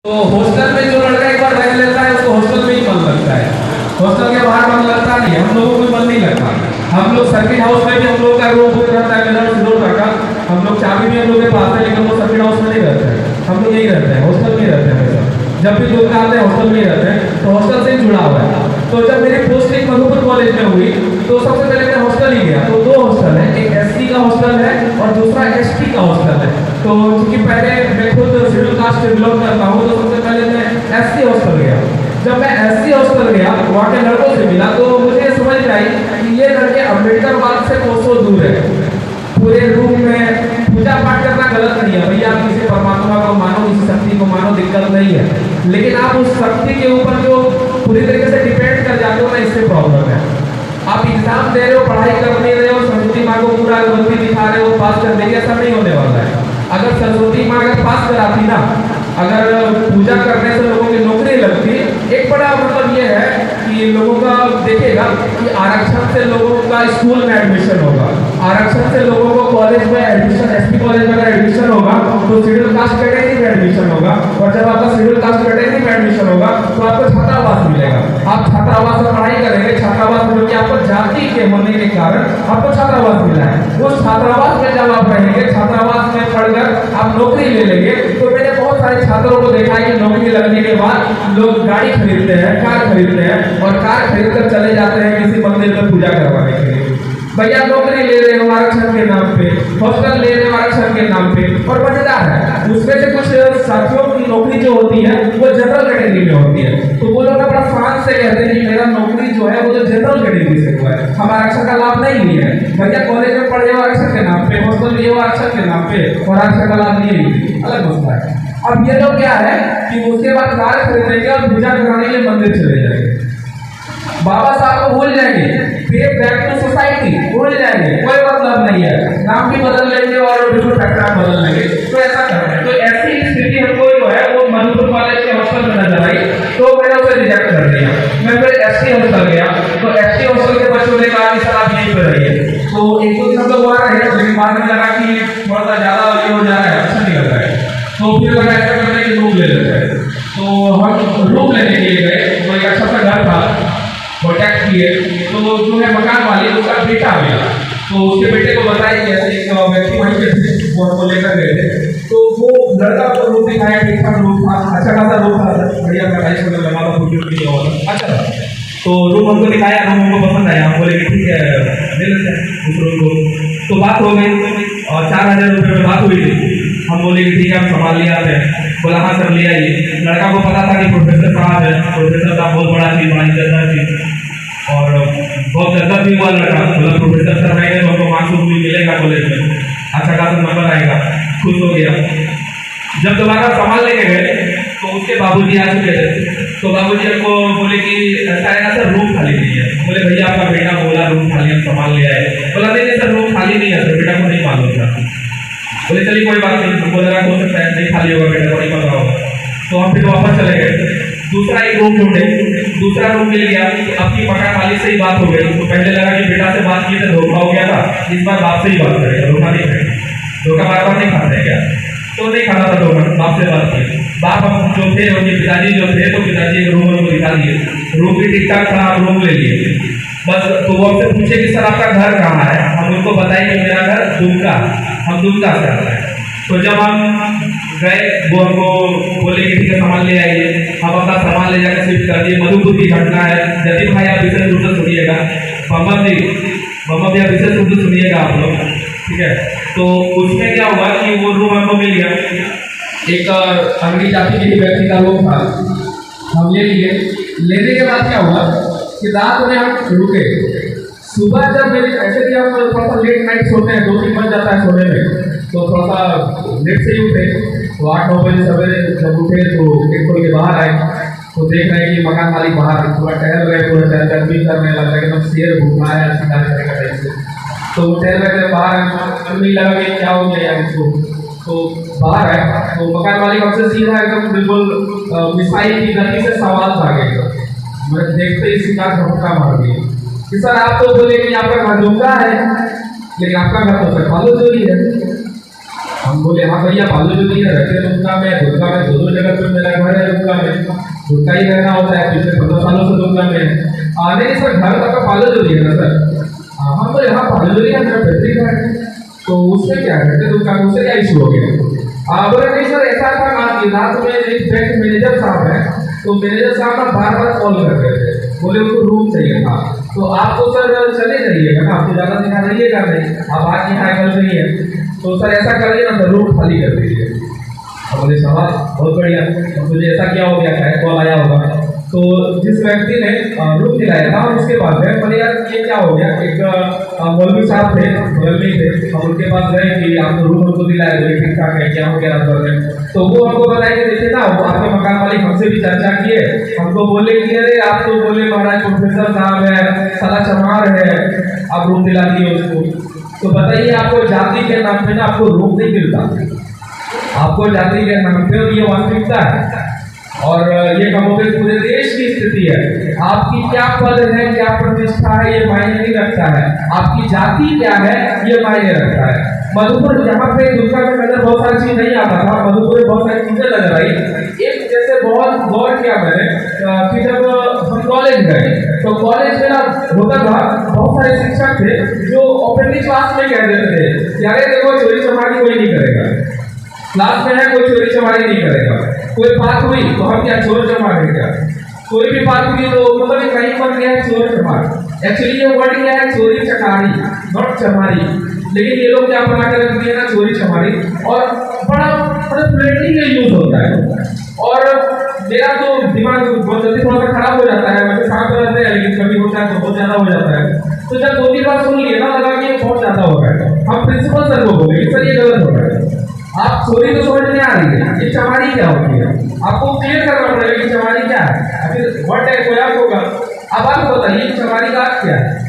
तो हॉस्टल में जो लड़का एक बार रह लेता है उसको हॉस्टल में ही मन लगता है, हॉस्टल के बाहर मन लगता नहीं है। हम लोगों को मन नहीं लगता। हम लोग सर्किट हाउस में भी हम लोग का रूम बुक रहता है, मेरा शेड्यूल रखा, हम लोग चाबी भी हम लोग के पास है, लेकिन वो सर्किट हाउस में नहीं रहते हैं, हम लोग यही रहते हैं, हॉस्टल में ही रहते हैं हमेशा। जब भी दूर आते हैं हॉस्टल में ही रहते हैं, तो हॉस्टल से ही जुड़ा हुआ है। तो जब मेरी पोस्टिंग मधुपुर कॉलेज में हुई तो सबसे पहले मैं हॉस्टल ही गया। तो दो हॉस्टल है, एक एससी का हॉस्टल है और दूसरा एसटी का हॉस्टल है। तो क्योंकि पहले मैं खुद शेड्यूल कास्ट बिलोंग करता हूँ, तो सबसे पहले मैं एससी हॉस्टल गया। जब मैं एससी हॉस्टल गया, वहाँ के लड़कों से मिला, तो मुझे समझ में आई कि ये लड़के अम्बेडकर बाग से कोसों दूर है। पूरे रूम में पूजा पाठ करना गलत नहीं है भैया, आप किसी परमात्मा को मानो, किसी शक्ति को मानो, दिक्कत नहीं है, लेकिन आप उस शक्ति के ऊपर जो पूरी तरीके से डिपेंड कर जाते हो ना, इससे प्रॉब्लम है। आप एग्जाम दे रहे हो, पढ़ाई कर नहीं रहे हो, सरस्वती माँ को पूरा अगरबत्ती दिखा रहे हो, पास कर देंगे, ऐसा नहीं होने वाला है। अगर सरस्वती माँ अगर पास कराती ना, अगर पूजा करने से लोगों की नौकरी लगती, एक बड़ा मतलब ये है कि लोगों का देखेगा कि आरक्षण से लोगों का स्कूल में एडमिशन होगा, आरक्षण से लोगों को कॉलेज में एडमिशन, एसपी कॉलेज में अगर एडमिशन होगा तो शेड्यूल कास्ट कैटेगरी में एडमिशन होगा, और जब आपका शेड्यूल कास्ट कैटेगरी में एडमिशन होगा तो आपको छात्रावास मिलेगा। आप छात्रावास में पढ़ाई करेंगे, छात्रावास में कि आपको जाति के होने के कारण आपको छात्रावास मिला है, उस छात्रावास में जब आप रहेंगे, छात्रावास में पढ़कर आप नौकरी ले लेंगे। तो मैंने बहुत सारे छात्रों को देखा है कि नौकरी लगने के बाद लोग गाड़ी खरीदते हैं, कार खरीदते हैं, और कार खरीदकर चले जाते हैं किसी मंदिर में पूजा करवाने के लिए। भैया नौकरी ले रहे हो आरक्षण के नाम पे, हॉस्टल ले रहे हो आरक्षण के नाम पे, और मजेदार है उसमें से कुछ साथियों की नौकरी जो होती है वो जनरल कैटेगरी में होती है। तो वो लोग अपना शान से कहते हैं कि मेरा नौकरी जो है वो तो जनरल कैटेगरी से हुआ है, हम आरक्षण का लाभ नहीं लिए हैं। भैया कॉलेज में पढ़े हो आरक्षण के नाम पे, हॉस्टल लिए हो आरक्षण के नाम पे, और आरक्षण का लाभ लिए ही अलग मसला है। अब ये लोग क्या है कि उसके बाद कार खरीदेंगे और पूजा कराने के लिए मंदिर चले जाएंगे, बाबा साहब को भूल जाएंगे, फिर बैक टू सोसाइटी भूल जाएंगे, कोई मतलब नहीं है, नाम भी बदल लेंगे और बिल्कुल फैक्ट्रा बदल लेंगे। तो ऐसा करते हैं। तो ऐसी स्थिति हमको जो है वो मधुपुर कॉलेज के हॉस्टल में नजर आई, तो मैंने उसे रिजेक्ट कर दिया। मैं फिर एसटी हॉस्टल गया, तो एसटी हॉस्टल के बच्चों ने कहा कि सर आप यहीं पर रहिए। तो एक दो दिन हम लोग वहाँ रहे, लेकिन बाद में लगा कि थोड़ा सा ज्यादा ये हो जा रहा है, अच्छा नहीं लग रहा है, तो फिर लगा ऐसा करने की रूम ले लेते हैं। तो हम रूम लेने के लिए गए, तो एक अच्छा सा घर था, कॉन्टैक्ट किए, तो जो है मकान वाली उसका बेटा मिला, तो उसके बेटे को बताया कि ऐसे एक व्यक्ति वहीं पे थे, वो हमको लेकर गए थे। तो वो लड़का को रूम दिखाया, ठीक ठाक रूम था, अच्छा खासा रूम था, बढ़िया टाइल्स वगैरह लगा था, कुछ भी अच्छा था। तो रूम हमको दिखाया, रूम हमको पसंद आया, हम बोले कि ठीक है ले लेते हैं उस रूम को। तो बात हो गई और 4000 रुपये में बात हुई थी। हम बोले कि ठीक है हम संभाल लिया है, बोला हाँ सर ले आइए। लड़का को पता था कि प्रोफेसर साहब है, प्रोफेसर का बहुत बड़ा चीज, बड़ा इज्जतदार चीज, और बहुत इज्जत भी हुआ लड़का, बोला प्रोफेसर सर आएंगे तो हमको मार्क्स भी मिलेगा कॉलेज में, अच्छा खासा नंबर आएगा, खुश हो गया। जब दोबारा संभाल लेके गए तो उसके बाबूजी आ चुके थे, तो बाबूजी हमको बोले कि ऐसा है ना सर रूम खाली नहीं है। बोले भैया आपका बेटा बोला रूम खाली, हम संभाल ले आए। बोला नहीं सर रूम खाली नहीं है, सर बेटा को नहीं मालूम था। बोले चलिए कोई बात नहीं, हमको लगा हो सकता है नहीं खाली होगा, बेटा को नहीं पता होगा। तो हम फिर वापस चले गए, दूसरा एक रूम ढूंढे, दूसरा रूम मिल गया। अपनी मकान मालिक से ही बात हो गई, तो पहले लगा कि बेटा से बात की तो धोखा हो गया था, इस बार बाप से ही बात करेगा, धोखा नहीं करेगा, धोखा बार बार नहीं खाते हैं क्या, तो नहीं खाना था धोखा, बाप से बात की। बाप हम जो थे, उनके पिताजी जो थे, तो पिताजी एक रूम हमको दिखा दिए, रूम भी ठीक ठाक था, आप रूम ले लिए बस। तो वो हमसे पूछे कि सर आपका घर कहाँ है, हम उनको बताएं कि मेरा घर दुमका, हम दुमका से आता है। तो जब हम गए वो हमको बोले कि ठीक है सामान ले आइए, हम अपना सामान ले जाकर शिफ्ट कर दिए। मधुपुर की घटना है, जदीप भाई आप विशेष रूप से सुनिएगा, मम्मा भी आप विशेष रूप से सुनिएगा आप लोग, ठीक है। तो उसमें क्या हुआ कि वो रूम हमको मिल गया, एक अंग्रेजी जाति के व्यक्ति का रूम था, हम ले लिए। लेने के बाद क्या हुआ कि रात में हम रुके, सुबह जब मेरी ऐसे भी हम थोड़ा सा लेट नाइट सोते हैं, 2-3 बज जाता है सोने में, तो थोड़ा सा लेट से ही उठे। तो 8-9 बजे सवेरे जब उठे तो एक खोल के बाहर आए, तो देख रहे हैं कि मकान मालिक बाहर थोड़ा टहल रहे, पूरा चहल भी करने लग रहा है, एकदम शेर घूमना है शिकार करेगा टाइप से। तो टहल रहे थे बाहर, नहीं लगा कि क्या हो गया यार इसको, तो बाहर आए तो मकान मालिक हमसे सीधा एकदम बिल्कुल मिसाइल की गति से सवाल था गया। मैं देखते ही शिकार झपका मार दिया कि सर आप तो बोले कि आपका घर दुमका है, लेकिन आपका घर तो सर फालू चोरी है। हम बोले हाँ भैया बालू जो दिया रहते दुर्गा में दो जगह पे मेरा घर है दुर्गा में, दुर्गा ही रहना होता है, पिछले 15 सालों से दुर्गा में नहीं सर घर का बालू जो दिया ना सर। हम बोले हाँ बालू जो दिया मेरा फैक्ट्री का है, तो उससे क्या कहते दुर्गा में, उससे क्या इशू हो गया। बोले नहीं सर ऐसा था रात में एक बैंक मैनेजर साहब है, तो मैनेजर साहब ना बार बार कॉल कर रहे थे, बोले उनको रूम चाहिए था, तो आप तो सर चले जाइएगा ना, आपको ज़्यादा दिन यहाँ रहिएगा नहीं, आप आज यहाँ कल नहीं है, तो सर ऐसा करिए ना सर रूम खाली कर दीजिए। बोले सवाल बहुत बढ़िया, मुझे ऐसा क्या हो गया शायद कॉल आया होगा, तो जिस व्यक्ति ने रूम दिलाया था उसके पास गए, बोले यार ये क्या हो गया, एक मौलवी साहब थे, मौलवी थे, हम उनके पास गए कि आपको रूम उनको दिलाया, बोले ठीक ठाक है, क्या हो गया रात भर में, तो वो हमको बताया कि देखिए ना आपके मकान मालिक हमसे भी चर्चा किए, हमको बोले कि अरे आप तो बोले महाराज प्रोफेसर साहब है, साला चमार है, आप रूम दिला दिए उसको। तो बताइए आपको जाति के नाम पे ना आपको रूम नहीं मिलता, आपको जाति के नाम पे ये वास्तविकता है, और ये कमोबेश पूरे देश की स्थिति है। आपकी क्या पद है, क्या प्रतिष्ठा है, ये मायने नहीं रखता है, आपकी जाति क्या है ये मायने रखता है। मधुपुर यहाँ पे दुर्गा में नजर बहुत सारी चीज नहीं आता था, मधुपुर में बहुत सारी चीजें नजर आई। एक जैसे बहुत गौर किया मैंने कि जब हम कॉलेज गए तो कॉलेज में ना होता था, बहुत सारे शिक्षक थे जो ओपनली क्लास में कह देते थे यार देखो चोरी चमारी कोई नहीं करेगा, क्लास में है कोई चोरी चमारी नहीं करेगा, कोई बात हुई तो हम क्या चोर चमार है क्या, कोई भी बात हुई तो मतलब कहीं पर क्या है चोर चमार, एक्चुअली ये वर्ड क्या है चोरी चकारी नॉट चमारी, लेकिन ये लोग क्या बना कर रख दिए ना चोरी चमारी, और बड़ा फ्लुएंटली ये यूज होता है। और मेरा तो दिमाग बहुत जल्दी थोड़ा सा खराब हो जाता है, वैसे शांत रहते हैं लेकिन कभी होता है तो बहुत ज्यादा हो जाता है, तो जब 2-3 बार सुन लिए ना लगा कि ये बहुत ज्यादा हो रहा है, हम प्रिंसिपल सर को बोले सर ये गलत हो रहा है, आप चोरी तो समझ नहीं आ रही है, ये चमारी क्या होती है, आपको क्लियर करना पड़ेगा कि चमारी क्या है, फिर व्हाट है कोई आप होगा, अब आप बताइए चमारी का क्या है,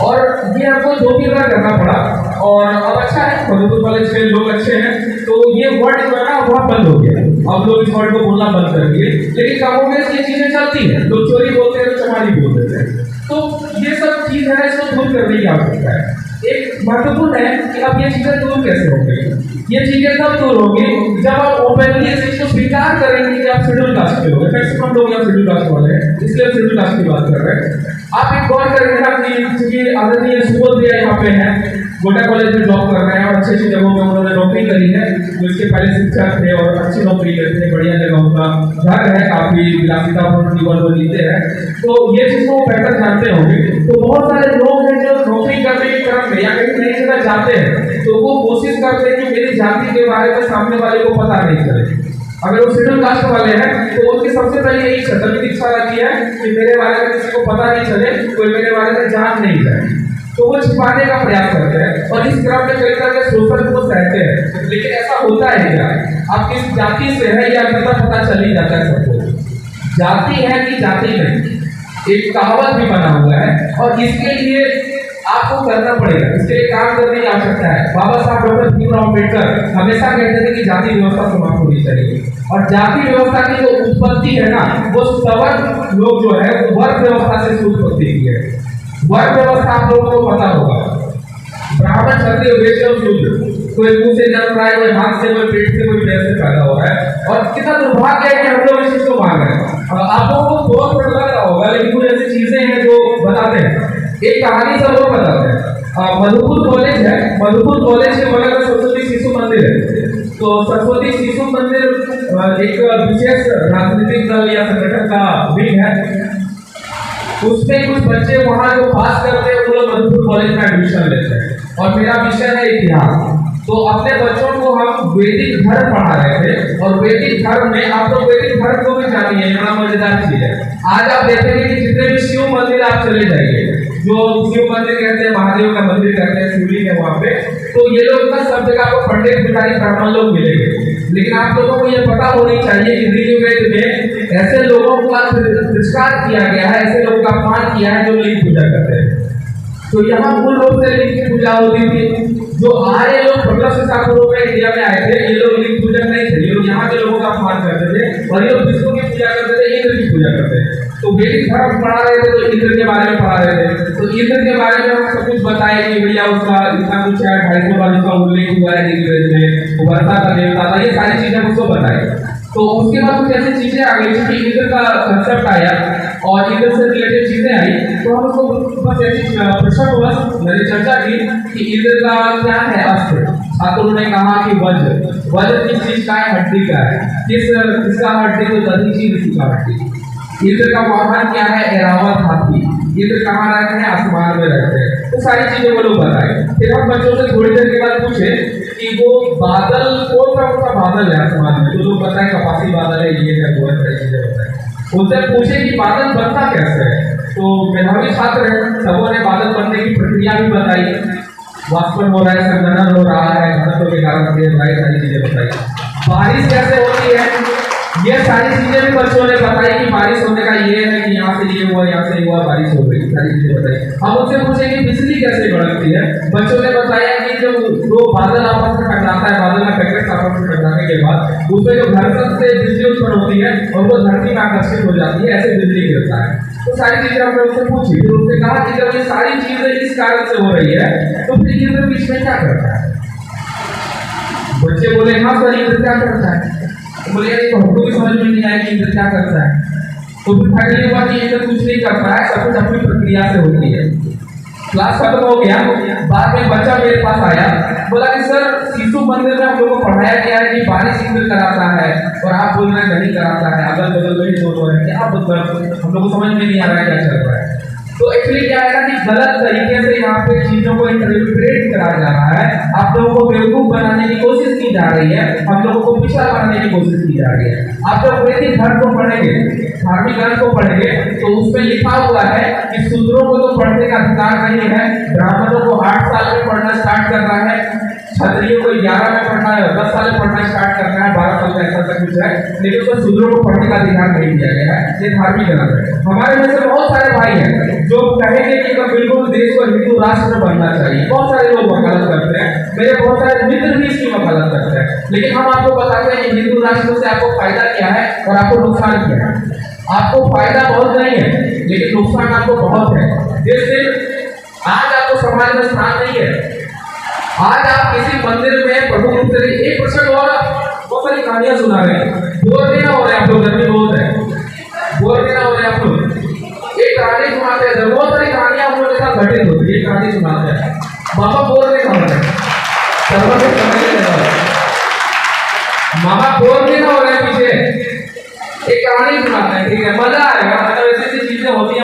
और ये हमको 2-3 बार करना पड़ा। और अब अच्छा है मधुपुर कॉलेज के लोग अच्छे हैं, तो ये वर्ड जो है ना वहाँ बंद हो गया, अब लोग इस वर्ड को बोलना बंद कर दिए, लेकिन कमोबेश ये चीजें चलती है, लोग चोरी बोलते हैं तो चमारी बोल देते हैं, तो ये सब चीज है इसको दूर करने की आवश्यकता है। एक महत्वपूर्ण है कि अब ये चीजें दूर कैसे होंगी, ये चीजें तब दूर होंगी जब आप ओपनली इस चीज को स्वीकार करेंगे कि आप शेड्यूल कास्ट के लोग, मैक्सिमम लोग यहाँ शेड्यूल कास्ट वाले हैं, इसलिए शेड्यूल कास्ट की बात कर रहे हैं। आप एक गौर करेंगे कि आदरणीय सुबोध भैया यहाँ पे हैं, गोटा कॉलेज में जॉब कर रहे हैं और अच्छी अच्छी जगहों में उन्होंने नौकरी करी है, जो इसके पहले शिक्षक थे और अच्छी नौकरी करते हैं, बढ़िया जगह उनका घर है, काफी विलासितापूर्ण जीवन वो जीते हैं, तो ये चीज को बेहतर जानते होंगे। तो बहुत सारे लोग हैं जो नौकरी करने की तरफ में या कहीं नई जगह जाते हैं तो वो कोशिश करते हैं कि मेरी जाति के बारे में सामने वाले को पता नहीं चले, अगर वो शेड्यूल कास्ट वाले हैं तो उनकी सबसे पहले यही सदन इच्छा रहती है कि मेरे बारे में किसी को पता नहीं चले, कोई मेरे बारे में जान नहीं जाए, तो वो छिपाने का प्रयास करते हैं और इस क्रम में कई तरह के सोशल को सहते हैं। लेकिन ऐसा होता है क्या, आप किस जाति से है या पता चल ही जाता है सबको, जाति है कि जाति नहीं, एक कहावत भी बना हुआ है और इसके लिए आपको करना पड़ेगा, इसके लिए काम करने की आवश्यकता है। बाबा साहब डॉक्टर भीमराव अम्बेडकर हमेशा कहते थे कि जाति व्यवस्था समाप्त होनी चाहिए, और जाति व्यवस्था की जो उत्पत्ति है ना वो सवर्ण लोग जो है वो वर्ग व्यवस्था से उत्पत्ति की है। वर्ग व्यवस्था आप लोगों को पता होगा, ब्राह्मण क्षत्रिय वैश्य और शूद्र, कोई मुंह से जन्म रहा है, कोई हाथ से, कोई पेट से, कोई पैर से पैदा हो रहा है, और कितना दुर्भाग्य है कि हम लोग इस चीज को मान रहे हैं। आप लोगों को बहुत बड़ा लग रहा होगा लेकिन कुछ ऐसी चीजें हैं जो बताते हैं, एक कहानी सब लोग बताते हैं। मधुपुर कॉलेज है, मधुपुर कॉलेज के बगल में सरस्वती शिशु मंदिर है, तो सरस्वती शिशु मंदिर एक विशेष राजनीतिक दल या संगठन का विंग है, उसमें कुछ बच्चे वहाँ जो पास करते हैं वो लोग मधुपुर कॉलेज में एडमिशन लेते हैं, और मेरा विषय है इतिहास, तो अपने बच्चों को हम वैदिक धर्म पढ़ा रहे थे, और वैदिक धर्म में आप लोग वैदिक धर्म को भी जानिए, बड़ा मजेदार चीज है। आज आप देखेंगे कि जितने भी शिव मंदिर आप चले जाइए, जो शिव मंदिर कहते हैं, महादेव का मंदिर कहते हैं, शिवलिंग है वहाँ पे, तो ये लोग ना सब जगह आपको पंडित पुजारी ब्राह्मण लोग मिलेंगे, लेकिन आप लोगों को ये पता होनी चाहिए कि ऋग्वेद में ऐसे लोगों का तिरस्कार किया गया है, ऐसे लोगों का अपमान किया है जो लिंग पूजा करते हैं। तो यहाँ मूल रूप से लिंग की पूजा होती थी, जो आर्य लोग 1500 साल पूर्व में इंडिया में आए थे, ये लोग लिंग पूजक नहीं थे, ये लोग यहाँ के लोगों का अपमान करते थे और ये लोग विष्णु की पूजा करते थे, इंद्र की पूजा करते थे। तो वैदिक धर्म पढ़ा रहे थे तो इंद्र के बारे में पढ़ा रहे थे, तो इंद्र के बारे में हम सब कुछ बताए कि भैया उसका इतना कुछ है, 250 बार उसका उल्लेख हुआ है ऋग्वेद में, वो वर्षा का देवता था, ये सारी चीजें उसको बताई। तो उसके बाद कुछ ऐसी चीजें आ गई कि इंद्र का कंसेप्ट आया और इंद्र से रिलेटेड चीजें आई, तो हम उसको बस ऐसी प्रश्न हुआ, मैंने चर्चा की कि इंद्र का क्या है अस्त्र। छात्रों ने कहा कि वज्र किस चीज का है, हड्डी का है, किसका हड्डी, तो दधी चीज का हड्डी। इंद्र का वाहन क्या है, ऐरावत हाथी। इंद्र कहाँ रहते हैं, आसमान में रहते हैं। तो सारी चीजें वो लोग बताए। फिर हम बच्चों से थोड़ी देर के बाद पूछे कि वो बादल कौन सा बादल है आसमान में, जो लोग बताए कपासी बादल है, ये है वो है, चीजें बताए। उनसे पूछे कि बादल बनता कैसे है, तो मेधावी छात्र है, सबों ने बादल बनने की प्रक्रिया भी बताई, वाष्पन हो रहा है, संघनन हो रहा है, घनत्व के कारण सारी चीजें बताई। बारिश कैसे होती है, ये सारी चीजें भी बच्चों ने बताई कि बारिश होने का ये है कि यहाँ से ये हुआ, यहाँ से हुआ, बारिश हो गई, सारी चीजें बताई। हम उनसे पूछे कि बिजली कैसे भड़कती है, बच्चों ने बताया कि जब दो बादल आपस में टकराता है, बादल का पैकेट आपस में टकराने के बाद उसमें जो घर्षण से बिजली उत्पन्न होती है और वो धरती में आकर्षित हो जाती है, ऐसे बिजली गिरता है। तो सारी चीजें हमने उनसे पूछी, फिर उसने कहा कि जब ये सारी चीजें इस कारण से हो रही है तो फिर इंद्र बीच में क्या करता है। बच्चे बोले हाँ सर, इंद्र क्या करता है, बोले यार तो हमको भी समझ में नहीं आया कि इंद्र क्या करता है। तो फिर फाइनली हुआ कि इंद्र कुछ नहीं करता है, सब कुछ अपनी प्रक्रिया से होती है। क्लास खत्म हो गया, बाद में बच्चा मेरे पास आया, बोला कि सर शिशु मंदिर में हम लोगों को पढ़ाया गया है कि बारिश इंद्र कराता है और आप बोल रहे हैं नहीं कराता है, अगल बगल में ही दोनों हो रहे हैं, क्या मतलब हम लोग को समझ में नहीं आ रहा है क्या चल रहा है। तो एक्चुअली क्या है ना कि गलत तरीके से यहाँ पे चीजों को इंटरप्रेट करा जा रहा है, आप लोगों को बेवकूफ बनाने की कोशिश की जा रही है, हम लोगों को पिछड़ा बनाने की कोशिश की जा रही है। आप जब वैदिक धर्म को पढ़ेंगे, धार्मिक ग्रंथ को पढ़ेंगे, तो उसमें लिखा हुआ है कि शूद्रों को तो पढ़ने का अधिकार नहीं है, ब्राह्मणों को 8 साल में पढ़ना स्टार्ट करना है, क्षत्रियों को 11 में पढ़ना है, 10 साल में पढ़ना स्टार्ट करना है, 12 साल में ऐसा तक कुछ है, लेकिन उसमें शूद्रों को पढ़ने का अधिकार नहीं दिया गया है। ये धार्मिक ग्रंथ है। हमारे में से बहुत सारे भाई हैं जो कहेंगे कि बिल्कुल देश को हिंदू राष्ट्र बनना चाहिए, बहुत सारे लोग वकालत करते हैं, मेरे बहुत सारे मित्र भी इसकी वकालत करते हैं, लेकिन हम आपको बताते हैं कि हिंदू राष्ट्र से आपको फायदा क्या है और आपको नुकसान क्या है। आपको फायदा बहुत नहीं है, लेकिन नुकसान आपको बहुत है। जैसे आज आपको समाज में स्थान नहीं है, आज आप किसी मंदिर में प्रभु रूप से एक प्रसंग और बहुत सारी कहानियां सुना रहे हैं, बोर नहीं हो रहे आप लोग, गर्मी बहुत है, बोर नहीं हो रहे आप लोग। एक कहानी सुनाते हैं, बहुत सारी कहानियां हम लोग के साथ घटित होती है, एक कहानी सुनाते हैं, मामा बोर नहीं हो रहे, मामा बोर नहीं हो रहे, पीछे एक कहानी सुनाते हैं, ठीक है, मजा आएगा, मतलब ऐसी चीजें होती है।